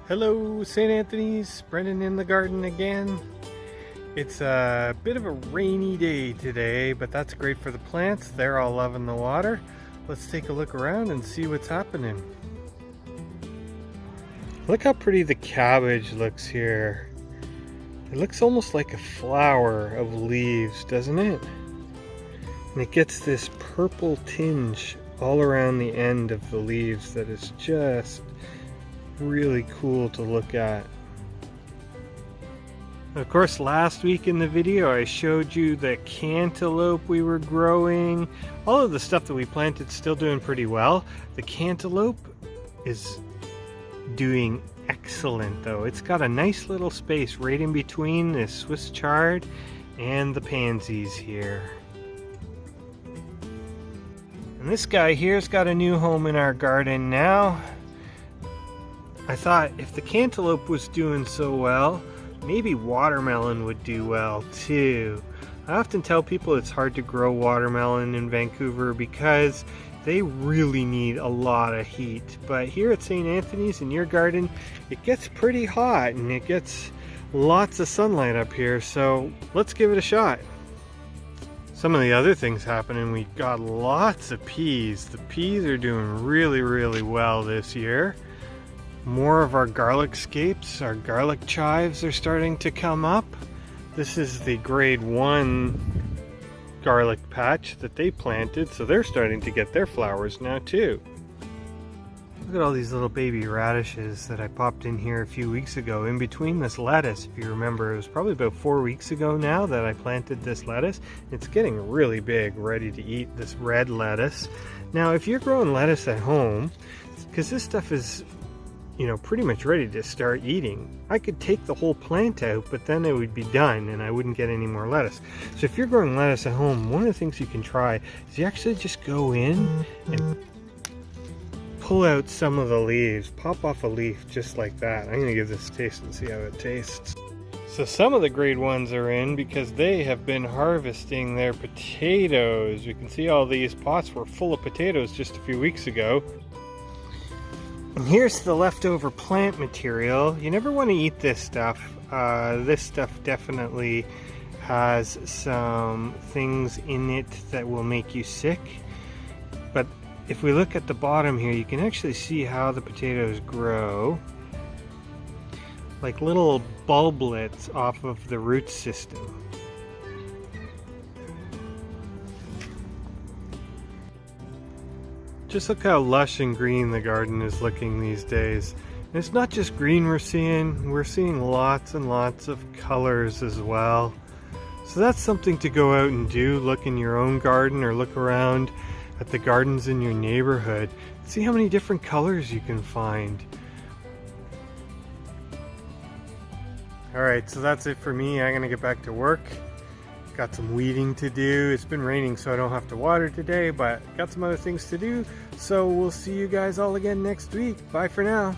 Hello, St. Anthony's. Brendan in the garden again. It's a bit of a rainy day today, but that's great for the plants. They're all loving the water. Let's take a look around and see what's happening. Look how pretty the cabbage looks here. It looks almost like a flower of leaves, doesn't it? And it gets this purple tinge all around the end of the leaves that is just really cool to look at. Of course, last week in the video I showed you the cantaloupe we were growing. All of the stuff that we planted still doing pretty well. The cantaloupe is doing excellent though. It's got a nice little space right in between this Swiss chard and the pansies here. And this guy here's got a new home in our garden now. I thought if the cantaloupe was doing so well, maybe watermelon would do well too. I often tell people it's hard to grow watermelon in Vancouver because they really need a lot of heat. But here at St. Anthony's in your garden, it gets pretty hot and it gets lots of sunlight up here, so let's give it a shot. Some of the other things happening, we got lots of peas. The peas are doing really well this year. More of our garlic scapes, our garlic chives are starting to come up. This is the grade 1 garlic patch that they planted, so they're starting to get their flowers now too. Look at all these little baby radishes that I popped in here a few weeks ago in between this lettuce. If you remember, it was probably about 4 weeks ago now that I planted this lettuce. It's getting really big, ready to eat, this red lettuce. Now if you're growing lettuce at home, because this stuff is pretty much ready to start eating. I could take the whole plant out, but then it would be done and I wouldn't get any more lettuce. So if you're growing lettuce at home, one of the things you can try is you actually just go in and pull out some of the leaves, pop off a leaf just like that. I'm gonna give this a taste and see how it tastes. So some of the grade 1s are in because they have been harvesting their potatoes. You can see all these pots were full of potatoes just a few weeks ago. And here's the leftover plant material. You never want to eat this stuff. This stuff definitely has some things in it that will make you sick. But if we look at the bottom here, you can actually see how the potatoes grow. Like little bulblets off of the root system. Just look how lush and green the garden is looking these days. And it's not just green we're seeing lots and lots of colors as well. So that's something to go out and do. Look in your own garden or look around at the gardens in your neighborhood. See how many different colors you can find. Alright, so that's it for me. I'm gonna get back to work. Got some weeding to do. It's been raining, so I don't have to water today, but got some other things to do. So we'll see you guys all again next week. Bye for now.